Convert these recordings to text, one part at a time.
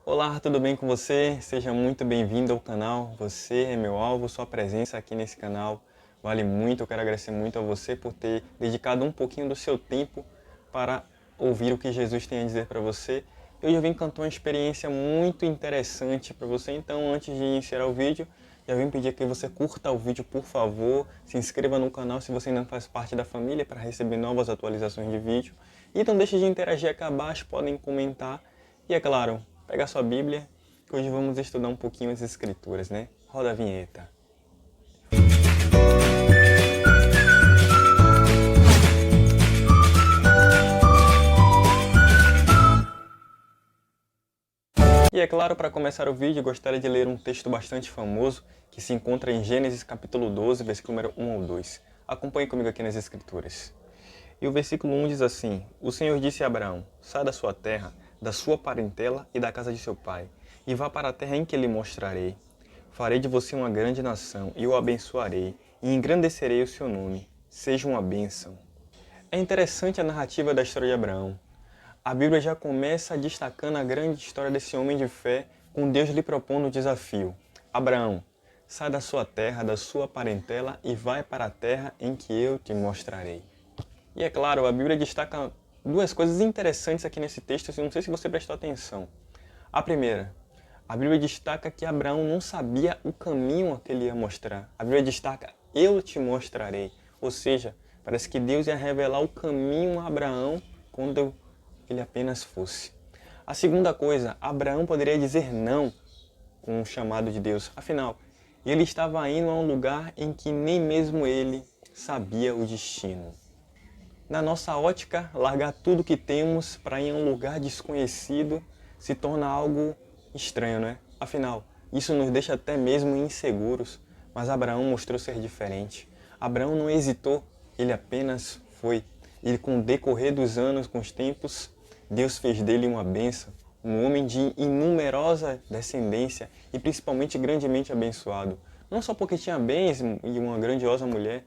Olá, tudo bem com você? Seja muito bem-vindo ao canal. Você é meu alvo, sua presença aqui nesse canal vale muito. Eu quero agradecer muito a você por ter dedicado um pouquinho do seu tempo para ouvir o que Jesus tem a dizer para você. Hoje eu vim contar uma experiência muito interessante para você, então antes de iniciar o vídeo, já vim pedir que você curta o vídeo, por favor, se inscreva no canal se você ainda não faz parte da família para receber novas atualizações de vídeo. E não deixe de interagir aqui abaixo, podem comentar. E é claro, pega a sua Bíblia, que hoje vamos estudar um pouquinho as Escrituras, né? Roda a vinheta. E é claro, para começar o vídeo, gostaria de ler um texto bastante famoso que se encontra em Gênesis capítulo 12, versículo número 1 ao 2. Acompanhe comigo aqui nas Escrituras. E o versículo 1 diz assim: O Senhor disse a Abraão: Sai da sua terra, da sua parentela e da casa de seu pai, e vá para a terra em que lhe mostrarei. Farei de você uma grande nação, e o abençoarei, e engrandecerei o seu nome. Seja uma bênção. É interessante a narrativa da história de Abraão. A Bíblia já começa destacando a grande história desse homem de fé, com Deus lhe propondo o desafio. Abraão, sai da sua terra, da sua parentela e vai para a terra em que eu te mostrarei. E é claro, a Bíblia destaca duas coisas interessantes aqui nesse texto, não sei se você prestou atenção. A primeira, a Bíblia destaca que Abraão não sabia o caminho a que ele ia mostrar. A Bíblia destaca, eu te mostrarei. Ou seja, parece que Deus ia revelar o caminho a Abraão quando ele apenas fosse. A segunda coisa, Abraão poderia dizer não com o chamado de Deus. Afinal, ele estava indo a um lugar em que nem mesmo ele sabia o destino. Na nossa ótica, largar tudo que temos para ir a um lugar desconhecido se torna algo estranho, né? Afinal, isso nos deixa até mesmo inseguros, mas Abraão mostrou ser diferente. Abraão não hesitou, ele apenas foi. E com o decorrer dos anos, com os tempos, Deus fez dele uma bênção, um homem de inumerosa descendência e principalmente grandemente abençoado. Não só porque tinha bens e uma grandiosa mulher,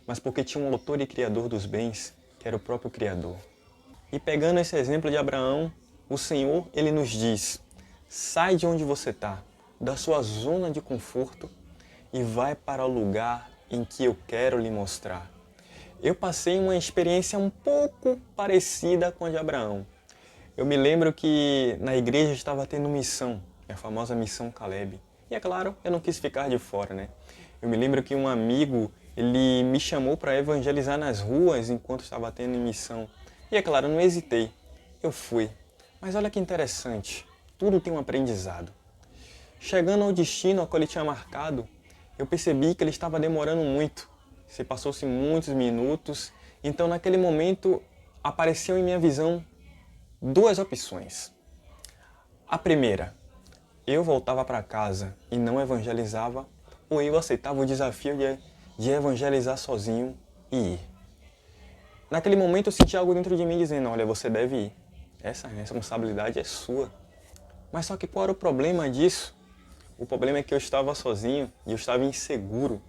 mas porque tinha um autor e criador dos bens, que era o próprio Criador. E pegando esse exemplo de Abraão, o Senhor, ele nos diz, sai de onde você está, da sua zona de conforto e vai para o lugar em que eu quero lhe mostrar. Eu passei uma experiência um pouco parecida com a de Abraão. Eu me lembro que na igreja estava tendo missão, a famosa missão Caleb. E é claro, eu não quis ficar de fora, né? Eu me lembro que um amigo, ele me chamou para evangelizar nas ruas enquanto estava tendo missão. E é claro, eu não hesitei. Eu fui. Mas olha que interessante, tudo tem um aprendizado. Chegando ao destino ao qual ele tinha marcado, eu percebi que ele estava demorando muito. Se passou-se muitos minutos, então naquele momento apareceu em minha visão duas opções. A primeira, eu voltava para casa e não evangelizava, ou eu aceitava o desafio de evangelizar sozinho e ir. Naquele momento eu senti algo dentro de mim dizendo, olha, você deve ir. Essa responsabilidade é sua. Mas só que qual era o problema disso? O problema é que eu estava sozinho e eu estava inseguro.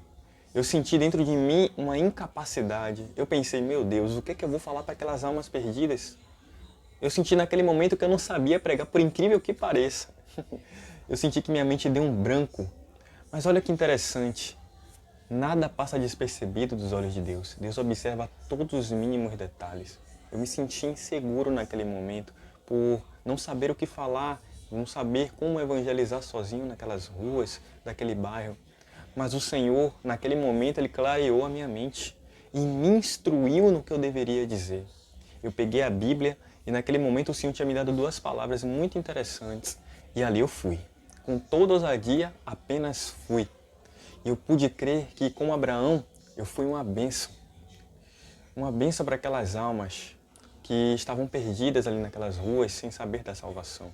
Eu senti dentro de mim uma incapacidade. Eu pensei, meu Deus, o que é que eu vou falar para aquelas almas perdidas? Eu senti naquele momento que eu não sabia pregar, por incrível que pareça. Eu senti que minha mente deu um branco. Mas olha que interessante. Nada passa despercebido dos olhos de Deus. Deus observa todos os mínimos detalhes. Eu me senti inseguro naquele momento por não saber o que falar, não saber como evangelizar sozinho naquelas ruas, daquele bairro. Mas o Senhor, naquele momento, Ele clareou a minha mente e me instruiu no que eu deveria dizer. Eu peguei a Bíblia e naquele momento o Senhor tinha me dado duas palavras muito interessantes. E ali eu fui. Com toda ousadia, apenas fui. E eu pude crer que, como Abraão, eu fui uma bênção. Uma bênção para aquelas almas que estavam perdidas ali naquelas ruas sem saber da salvação.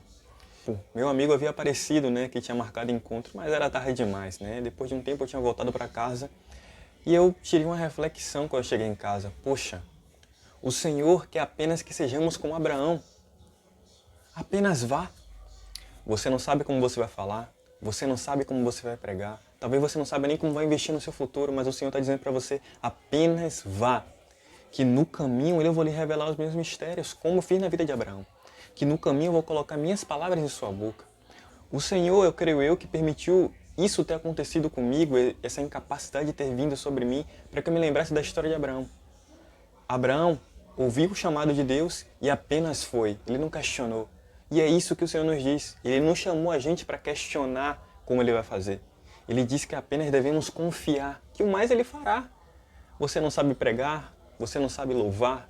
Meu amigo havia aparecido, né, que tinha marcado encontro, mas era tarde demais, né? Depois de um tempo eu tinha voltado para casa e eu tive uma reflexão quando eu cheguei em casa. Poxa, o Senhor quer apenas que sejamos como Abraão. Apenas vá. Você não sabe como você vai falar, você não sabe como você vai pregar, talvez você não saiba nem como vai investir no seu futuro, mas o Senhor está dizendo para você, apenas vá. Que no caminho eu vou lhe revelar os meus mistérios, como fiz na vida de Abraão. Que no caminho eu vou colocar minhas palavras em sua boca. O Senhor, eu creio eu, que permitiu isso ter acontecido comigo, essa incapacidade de ter vindo sobre mim, para que eu me lembrasse da história de Abraão. Abraão ouviu o chamado de Deus e apenas foi, ele não questionou. E é isso que o Senhor nos diz. Ele não chamou a gente para questionar como Ele vai fazer. Ele diz que apenas devemos confiar, que o mais Ele fará. Você não sabe pregar, você não sabe louvar,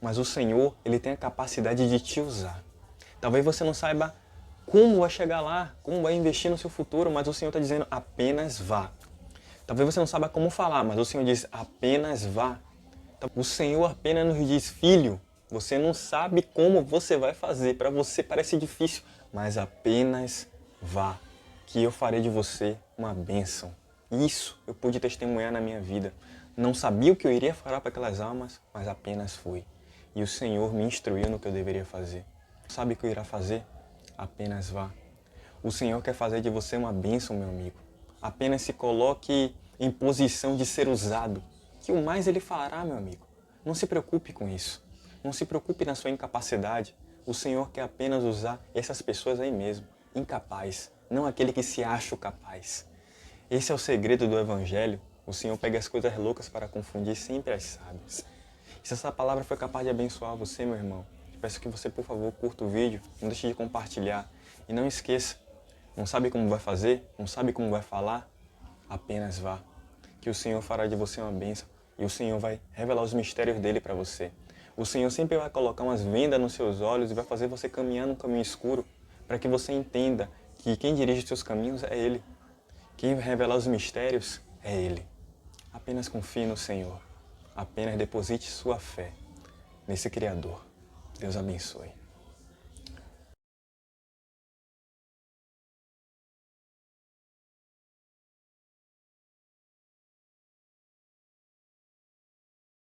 mas o Senhor, Ele tem a capacidade de te usar. Talvez você não saiba como vai chegar lá, como vai investir no seu futuro, mas o Senhor está dizendo apenas vá. Talvez você não saiba como falar, mas o Senhor diz apenas vá. O Senhor apenas nos diz, filho, você não sabe como você vai fazer, para você parece difícil, mas apenas vá, que eu farei de você uma bênção. Isso eu pude testemunhar na minha vida. Não sabia o que eu iria falar para aquelas almas, mas apenas fui. E o Senhor me instruiu no que eu deveria fazer. Sabe o que eu irá fazer? Apenas vá. O Senhor quer fazer de você uma bênção, meu amigo. Apenas se coloque em posição de ser usado, que o mais Ele fará, meu amigo. Não se preocupe com isso. Não se preocupe na sua incapacidade. O Senhor quer apenas usar essas pessoas aí mesmo, incapazes, não aquele que se acha capaz. Esse é o segredo do Evangelho. O Senhor pega as coisas loucas para confundir sempre as sábias. E se essa palavra foi capaz de abençoar você, meu irmão, peço que você, por favor, curta o vídeo, não deixe de compartilhar. E não esqueça, não sabe como vai fazer, não sabe como vai falar, apenas vá. Que o Senhor fará de você uma bênção e o Senhor vai revelar os mistérios dele para você. O Senhor sempre vai colocar umas vendas nos seus olhos e vai fazer você caminhar num caminho escuro para que você entenda que quem dirige os seus caminhos é Ele. Quem vai revelar os mistérios é Ele. Apenas confie no Senhor. Apenas deposite sua fé nesse Criador. Deus abençoe.